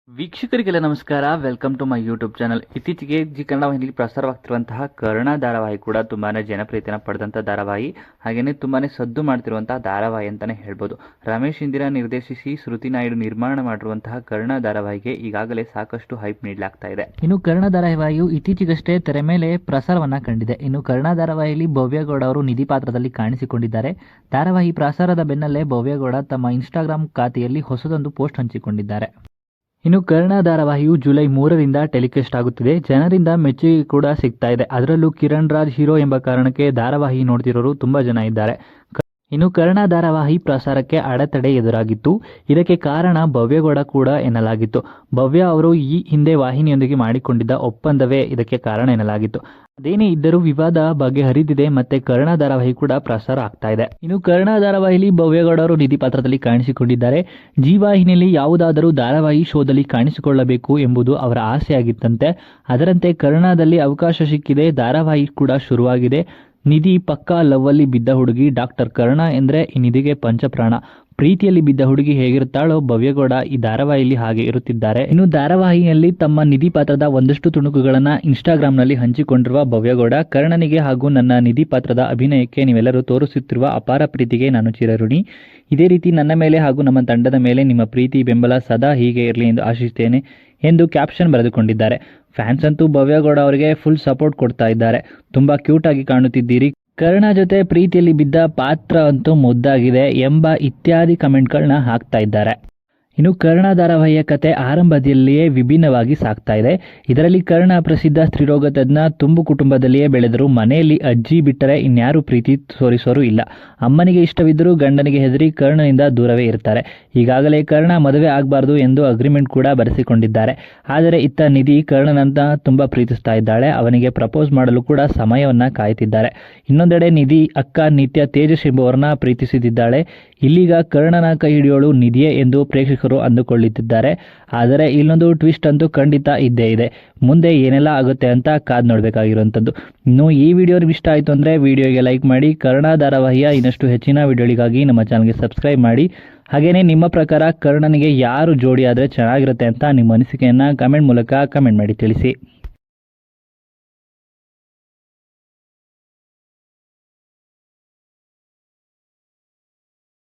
ವೀಕ್ಷಕರಿಗೆಲ್ಲ ನಮಸ್ಕಾರ. Welcome to my YouTube channel. ಇತ್ತೀಚೆಗೆ Zee Kannada ವಾಹಿನಿಯಲ್ಲಿ ಪ್ರಸಾರವಾಗ್ತಿರುವಂತಹ ಕರ್ಣ ಧಾರಾವಾಹಿ ಕೂಡ ತುಂಬಾನೇ ಜನಪ್ರಿಯತೆಯನ್ನು ಪಡೆದಂಥ ಧಾರಾವಾಹಿ, ಹಾಗೆಯೇ ತುಂಬಾನೇ ಸದ್ದು ಮಾಡ್ತಿರುವಂತಹ ಧಾರಾವಾಹಿ ಅಂತಾನೆ ಹೇಳ್ಬೋದು. ರಮೇಶ್ ಇಂದಿರಾ ನಿರ್ದೇಶಿಸಿ ಶ್ರುತಿ ನಾಯ್ಡು ನಿರ್ಮಾಣ ಮಾಡಿರುವಂತಹ ಕರ್ಣ ಧಾರಾವಾಹಿಗೆ ಈಗಾಗಲೇ ಸಾಕಷ್ಟು ಹೈಪ್ ನೀಡಲಾಗ್ತಾ ಇದೆ. ಇನ್ನು ಕರ್ಣ ಧಾರಾವಾಹಿಯು ಇತ್ತೀಚೆಗಷ್ಟೇ ತೆರೆ ಮೇಲೆ ಪ್ರಸಾರವನ್ನ ಕಂಡಿದೆ. ಇನ್ನು ಕರ್ಣ ಧಾರಾವಾಹಿಯಲ್ಲಿ ಭವ್ಯಗೌಡ ಅವರು ನಿಧಿ ಪಾತ್ರದಲ್ಲಿ ಕಾಣಿಸಿಕೊಂಡಿದ್ದಾರೆ. ಧಾರಾವಾಹಿ ಪ್ರಸಾರದ ಬೆನ್ನಲ್ಲೇ ಭವ್ಯಗೌಡ ತಮ್ಮ ಇನ್ಸ್ಟಾಗ್ರಾಮ್ ಖಾತೆಯಲ್ಲಿ ಹೊಸದೊಂದು ಪೋಸ್ಟ್ ಹಂಚಿಕೊಂಡಿದ್ದಾರೆ. ಇನ್ನು ಕರ್ಣ ಧಾರಾವಾಹಿಯು ಜುಲೈ 3ರಿಂದ ಟೆಲಿಕಾಸ್ಟ್ ಆಗುತ್ತಿದೆ. ಜನರಿಂದ ಮೆಚ್ಚುಗೆ ಕೂಡ ಸಿಗ್ತಾ ಇದೆ. ಅದರಲ್ಲೂ ಕಿರಣ್ ರಾಜ್ ಹೀರೋ ಎಂಬ ಕಾರಣಕ್ಕೆ ಧಾರಾವಾಹಿ ನೋಡ್ತಿರೋರು ತುಂಬಾ ಜನ ಇದ್ದಾರೆ. ಇನ್ನು ಕರ್ಣ ಧಾರಾವಾಹಿ ಪ್ರಸಾರಕ್ಕೆ ಅಡೆತಡೆ ಎದುರಾಗಿತ್ತು. ಇದಕ್ಕೆ ಕಾರಣ ಭವ್ಯಗೌಡ ಕೂಡ ಎನ್ನಲಾಗಿತ್ತು. ಭವ್ಯ ಅವರು ಈ ಹಿಂದೆ ವಾಹಿನಿಯೊಂದಿಗೆ ಮಾಡಿಕೊಂಡಿದ್ದ ಒಪ್ಪಂದವೇ ಇದಕ್ಕೆ ಕಾರಣ ಎನ್ನಲಾಗಿತ್ತು. ಅದೇನೇ ಇದ್ದರೂ ವಿವಾದ ಬಗೆಹರಿದಿದೆ. ಮತ್ತೆ ಕರ್ಣ ಧಾರಾವಾಹಿ ಕೂಡ ಪ್ರಸಾರ ಆಗ್ತಾ ಇದೆ. ಇನ್ನು ಕರ್ಣ ಧಾರಾವಾಹಿಯಲ್ಲಿ ಭವ್ಯಗೌಡ ಅವರು ನಿಧಿ ಪಾತ್ರದಲ್ಲಿ ಕಾಣಿಸಿಕೊಂಡಿದ್ದಾರೆ. ಜಿ ವಾಹಿನಿಯಲ್ಲಿ ಯಾವುದಾದರೂ ಧಾರಾವಾಹಿ ಶೋದಲ್ಲಿ ಕಾಣಿಸಿಕೊಳ್ಳಬೇಕು ಎಂಬುದು ಅವರ ಆಸೆಯಾಗಿತ್ತಂತೆ. ಅದರಂತೆ ಕರ್ಣದಲ್ಲಿ ಅವಕಾಶ ಸಿಕ್ಕಿದೆ. ಧಾರಾವಾಹಿ ಕೂಡ ಶುರುವಾಗಿದೆ. ನಿಧಿ ಪಕ್ಕಾ ಲವ್ವಲ್ಲಿ ಬಿದ್ದ ಹುಡುಗಿ. ಡಾಕ್ಟರ್ ಕರ್ಣ ಎಂದ್ರೆ ಈ ನಿಧಿಗೆ ಪಂಚಪ್ರಾಣ. ಪ್ರೀತಿಯಲ್ಲಿ ಬಿದ್ದ ಹುಡುಗಿ ಹೇಗಿರುತ್ತಾಳೋ ಭವ್ಯಗೌಡ ಈ ಧಾರಾವಾಹಿಯಲ್ಲಿ ಹಾಗೆ ಇರುತ್ತಿದ್ದಾರೆ. ಇನ್ನು ಧಾರಾವಾಹಿಯಲ್ಲಿ ತಮ್ಮ ನಿಧಿ ಪಾತ್ರದ ಒಂದಷ್ಟು ತುಣುಕುಗಳನ್ನ ಇನ್ಸ್ಟಾಗ್ರಾಮ್ನಲ್ಲಿ ಹಂಚಿಕೊಂಡಿರುವ ಭವ್ಯಗೌಡ, ಕರ್ಣನಿಗೆ ಹಾಗೂ ನನ್ನ ನಿಧಿ ಪಾತ್ರದ ಅಭಿನಯಕ್ಕೆ ನೀವೆಲ್ಲರೂ ತೋರಿಸುತ್ತಿರುವ ಅಪಾರ ಪ್ರೀತಿಗೆ ನಾನು ಚಿರಋಣಿ. ಇದೇ ರೀತಿ ನನ್ನ ಮೇಲೆ ಹಾಗೂ ನಮ್ಮ ತಂಡದ ಮೇಲೆ ನಿಮ್ಮ ಪ್ರೀತಿ ಬೆಂಬಲ ಸದಾ ಹೀಗೆ ಇರಲಿ ಎಂದು ಆಶಿಸುತ್ತೇನೆ ಎಂದು ಕ್ಯಾಪ್ಷನ್ ಬರೆದುಕೊಂಡಿದ್ದಾರೆ. ಫ್ಯಾನ್ಸ್ ಅಂತೂ ಭವ್ಯಗೌಡ ಅವರಿಗೆ ಫುಲ್ ಸಪೋರ್ಟ್ ಕೊಡ್ತಾ ಇದ್ದಾರೆ. ತುಂಬಾ ಕ್ಯೂಟ್ ಆಗಿ ಕಾಣುತ್ತಿದ್ದೀರಿ, ಕರ್ಣ ಜೊತೆ ಪ್ರೀತಿಯಲ್ಲಿ ಬಿದ್ದ ಪಾತ್ರ ಅಂತೂ ಮುದ್ದಾಗಿದೆ ಎಂಬ ಇತ್ಯಾದಿ ಕಮೆಂಟ್ಗಳನ್ನ ಹಾಕ್ತಾ ಇದ್ದಾರೆ. ಇನ್ನು ಕರ್ಣ ಧಾರಾವಾಹಿಯ ಕತೆ ಆರಂಭದಲ್ಲಿಯೇ ವಿಭಿನ್ನವಾಗಿ ಸಾಗ್ತಾ ಇದೆ. ಇದರಲ್ಲಿ ಕರ್ಣ ಪ್ರಸಿದ್ಧ ಸ್ತ್ರೀರೋಗ ತಜ್ಞ. ತುಂಬು ಕುಟುಂಬದಲ್ಲಿಯೇ ಬೆಳೆದರು. ಮನೆಯಲ್ಲಿ ಅಜ್ಜಿ ಬಿಟ್ಟರೆ ಇನ್ಯಾರು ಪ್ರೀತಿ ತೋರಿಸೋರು ಇಲ್ಲ. ಅಮ್ಮನಿಗೆ ಇಷ್ಟವಿದ್ದರೂ ಗಂಡನಿಗೆ ಹೆದರಿ ಕರ್ಣನಿಂದ ದೂರವೇ ಇರ್ತಾರೆ. ಈಗಾಗಲೇ ಕರ್ಣ ಮದುವೆ ಆಗಬಾರ್ದು ಎಂದು ಅಗ್ರಿಮೆಂಟ್ ಕೂಡ ಬರೆಸಿಕೊಂಡಿದ್ದಾರೆ. ಆದರೆ ಇತ್ತ ನಿಧಿ ಕರ್ಣನಂತ ತುಂಬಾ ಪ್ರೀತಿಸ್ತಾ ಇದ್ದಾಳೆ. ಅವನಿಗೆ ಪ್ರಪೋಸ್ ಮಾಡಲು ಕೂಡ ಸಮಯವನ್ನ ಕಾಯ್ತಿದ್ದಾರೆ. ಇನ್ನೊಂದೆಡೆ ನಿಧಿ ಅಕ್ಕ ನಿತ್ಯ ತೇಜಸ್ ಎಂಬುವರನ್ನ ಪ್ರೀತಿಸುತ್ತಿದ್ದಾಳೆ. ಇಲ್ಲಿಗ ಕರ್ಣನ ಕೈ ಹಿಡಿಯೋಳು ನಿಧಿಯೇ ಎಂದು ಪ್ರೇಕ್ಷಕರು ಅಂದುಕೊಳ್ಳುತ್ತಿದ್ದಾರೆ. ಆದರೆ ಇಲ್ಲೊಂದು ಟ್ವಿಸ್ಟ್ ಅಂತೂ ಖಂಡಿತ ಇದ್ದೇ ಇದೆ. ಮುಂದೆ ಏನೆಲ್ಲ ಆಗುತ್ತೆ ಅಂತ ಕಾದ್ ನೋಡಬೇಕಾಗಿರುವಂಥದ್ದು. ಇನ್ನು ಈ ವಿಡಿಯೋ ಇಷ್ಟ ಆಯಿತು ಅಂದರೆ ವಿಡಿಯೋಗೆ ಲೈಕ್ ಮಾಡಿ. ಕರ್ಣ ಧಾರಾವಾಹಿಯ ಇನ್ನಷ್ಟು ಹೆಚ್ಚಿನ ವಿಡಿಯೋಗಳಿಗಾಗಿ ನಮ್ಮ ಚಾನಲ್ಗೆ ಸಬ್ಸ್ಕ್ರೈಬ್ ಮಾಡಿ. ಹಾಗೆಯೇ ನಿಮ್ಮ ಪ್ರಕಾರ ಕರ್ಣನಿಗೆ ಯಾರು ಜೋಡಿ ಆದರೆ ಚೆನ್ನಾಗಿರುತ್ತೆ ಅಂತ ನಿಮ್ಮ ಅನಿಸಿಕೆಯನ್ನು ಕಮೆಂಟ್ ಮೂಲಕ ಕಮೆಂಟ್ ಮಾಡಿ ತಿಳಿಸಿ.